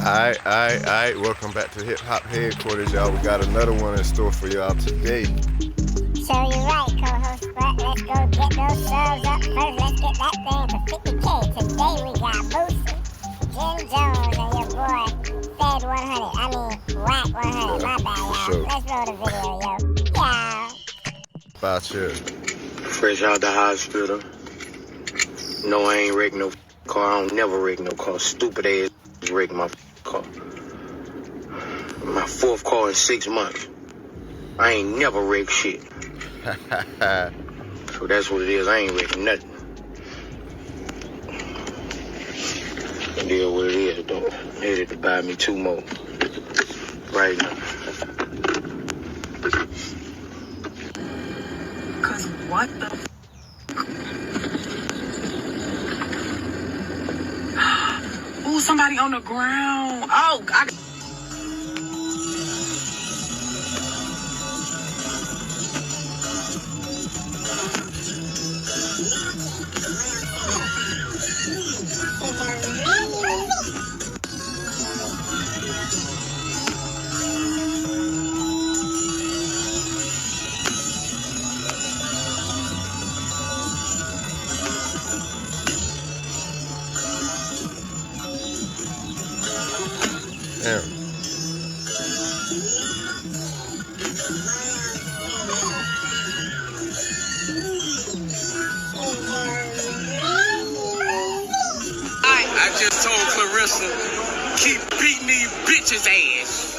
Alright. Welcome back to Hip Hop Headquarters, y'all. We got another one in store for y'all today. So you're right, co-host, but let's go get those subs up first. Let's get that thing to 50K. Today we got Boosie, Jim Jones, and your boy, Fed 100. Wack 100. My bad, y'all. Sure. Let's roll the video, yo. Yeah. About you. Fresh out the hospital. No, I ain't wrecked no car. I don't never wreck no car. Stupid ass wreck my car. My fourth car in 6 months. I ain't never wrecked shit. So that's what it is. I ain't wrecking nothing. It is what it is, though. Headed to buy me 2 more. Right now. Cause what the Ooh, somebody on the ground. Oh, Damn. I just told Clarissa, keep beating these bitches' ass.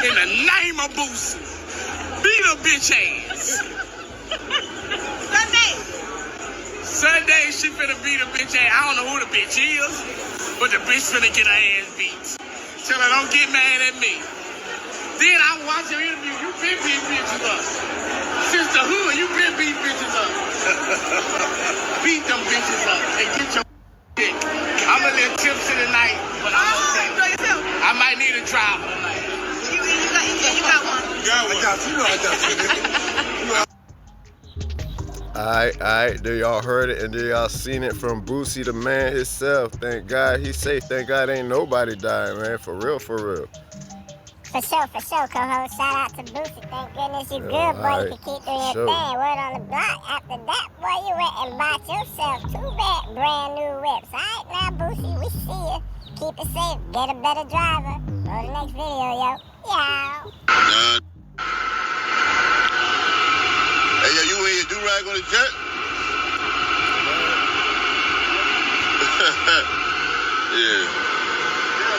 In the name of Boosie. Beat a bitch ass. Sunday, she finna beat a bitch ass. I don't know who the bitch is, but the bitch finna get her ass beat. Tell her don't get mad at me. Then I watch your interview, you been beating bitches up. Since the hood, you been beating bitches up. Beat them bitches up and get your dick. I'm a little tipsy tonight, but I'm okay. I might need a driver tonight. you got one. Alright. Do y'all heard it and do y'all seen it from Boosie, the man himself? Thank God he's safe. Thank God ain't nobody dying, man. For real. For sure, co-host. Shout out to Boosie. Thank goodness you good, boy. Alright. You can keep doing your thing. Word on the block. After that, boy, you went and bought yourself 2 brand new whips. Alright, now, Boosie, we see you. Keep it safe. Get a better driver. Roll the next video, yo. Yeah. Hey, yo, you wear your do-rag on the jet? Yeah.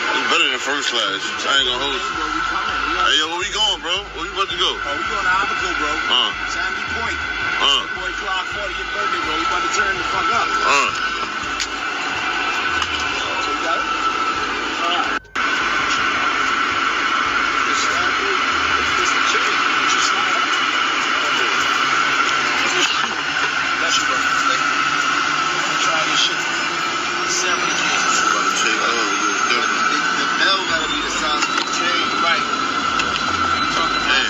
It's better than first class. I ain't gonna hold you. Hey, yo, where we going, bro? Where we about to go? Oh, we going to Albuquerque, bro. Sandy Point. Boy, Clark 40th birthday, bro. We about to turn the fuck up. So you got it? All right. It's the chicken. What you slide up? Bless you, bro. Try this shit. 7 Jesus. I'm about to take The bell gotta be the size of the chain. Right. Talking about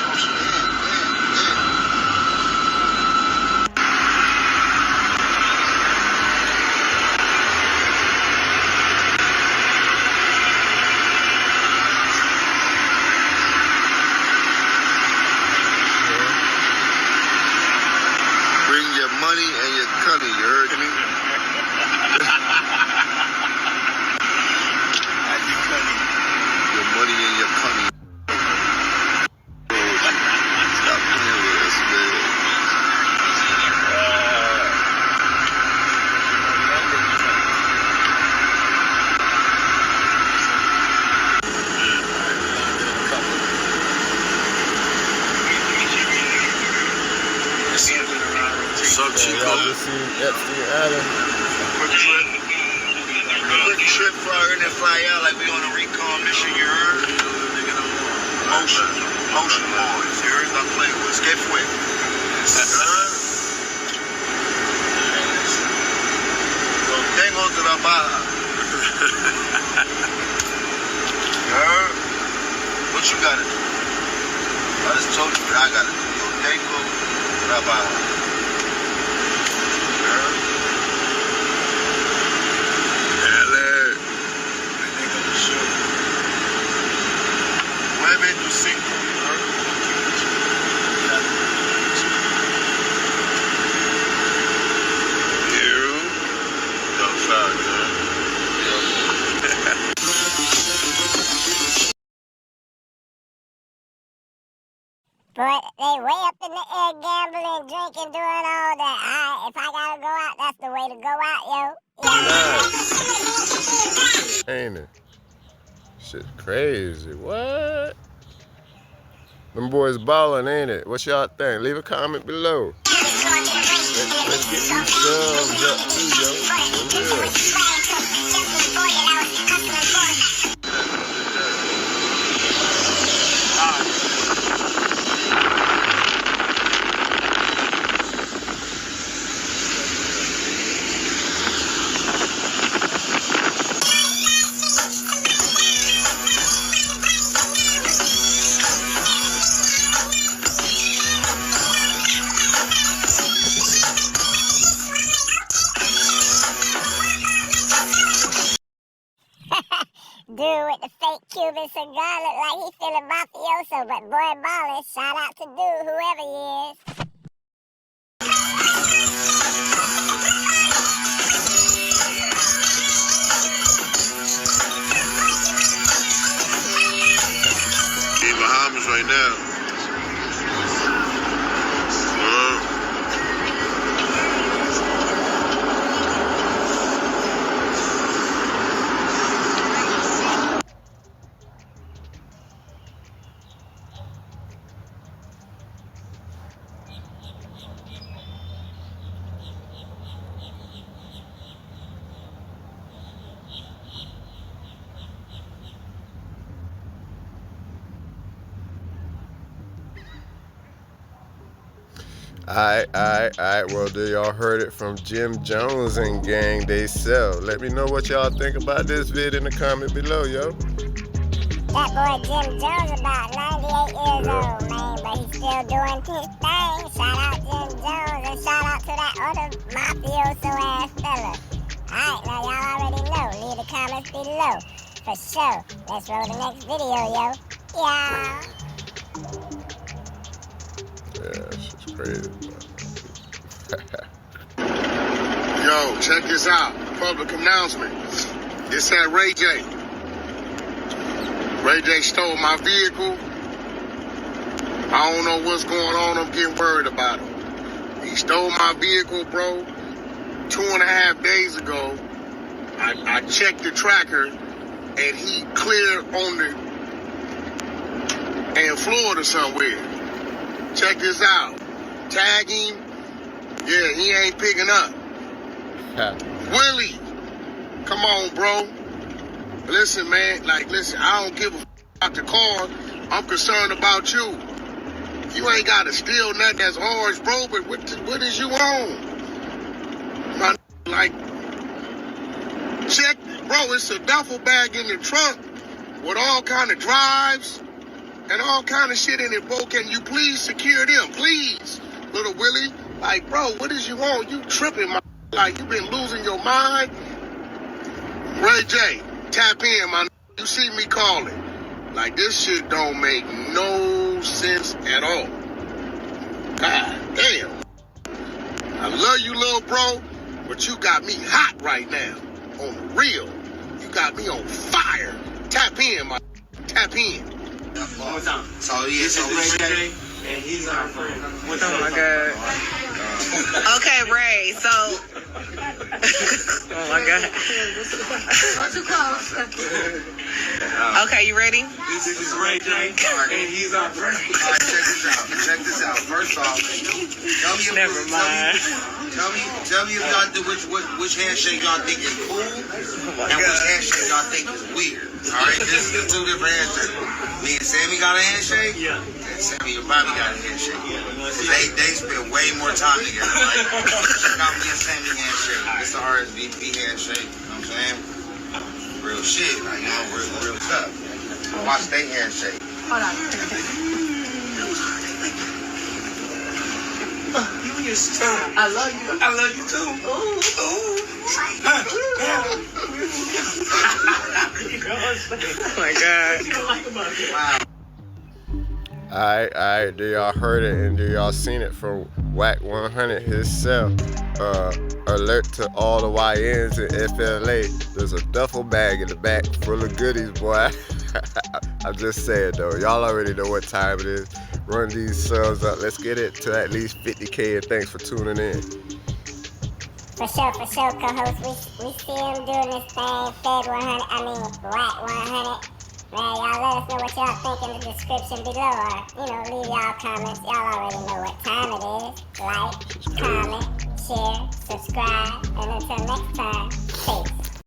bring your money and your cunny, you heard me? Your money and your cunny. Stop playing with us, man. Sup, Chico? Y'all just seen Epstein Island. Quick trip fly in and fly out like we on a recon mission, you heard? Motion boys, you heard? Stop playing with us. Get quick. Lo tengo trabajo. You heard? What you gotta do? I just told you what I gotta do. Lo tengo trabajo. sequel, you heard? Outside, man. But they way up in the air gambling, drinking, doing all that. If I gotta go out, that's the way to go out, yo. Nice. Ain't it? Shit crazy. What? Them boys ballin', ain't it? What y'all think? Leave a comment below. Let's get these subs up too, yo. Dude with the fake Cuban cigar look like he feeling mafioso, but boy ballin', shout out to dude, whoever he is. In Bahamas right now. Alright. Well, do y'all heard it from Jim Jones and gang they sell. Let me know what y'all think about this vid in the comment below, yo. That boy Jim Jones about 98 years old, man, but he's still doing his thing. Shout out Jim Jones and shout out to that other mafioso ass fella. Alright, now y'all already know. Leave the comments below. For sure. Let's roll the next video, yo. Yeah. Yeah, shit's crazy. Yo, check this out. Public announcement. It's at RayJ. RayJ stole my vehicle. I don't know what's going on. I'm getting worried about him. He stole my vehicle, bro. 2.5 days ago, I checked the tracker, and he cleared on in Florida somewhere. Check this out. Tag him. Yeah, he ain't picking up. Willie, come on, bro. Listen, man. Listen, I don't give a about the car. I'm concerned about you. You ain't got to steal nothing that's ours, bro, but what is you on? Check, bro, it's a duffel bag in the trunk with all kind of drives and all kind of shit in it, bro. Can you please secure them, please? Little Willie, bro, what is you on? You tripping, my you been losing your mind? RayJ, tap in, my you see me calling. This shit don't make no sense at all. God damn. I love you, little bro, but you got me hot right now. On the real. You got me on fire. Tap in, my tap in. One more time. So RayJ, and he's our friend. Oh my God. Okay, Ray. So. Oh my God. Too close. Okay, you ready? This is RayJ, and he's our friend. Alright, check this out. First off, tell me if y'all do which handshake y'all think is cool and which handshake y'all think is weird. Alright, this is two different handshakes. Me and Sammy got a handshake. Yeah. And Sammy and Bobby got a handshake. They spend way more time together. Check out me and Sammy handshake. It's the RSVP handshake. You know what I'm saying? Real shit. Real tough. Watch they handshake. Hold on. You and your sister. I love you. I love you too. Ooh. Oh my God. Wow. Alright, do y'all heard it and do y'all seen it from Wack 100 himself? Alert to all the YNs in FLA. There's a duffel bag in the back full of goodies, boy. I'm just saying though, y'all already know what time it is. Run these subs up. Let's get it to at least 50K, and thanks for tuning in. For sure, co-host. We see him doing this thing. Wack 100. Man, y'all let us know what y'all think in the description below, or, leave y'all comments. Y'all already know what time it is. Like, comment, share, subscribe, and until next time.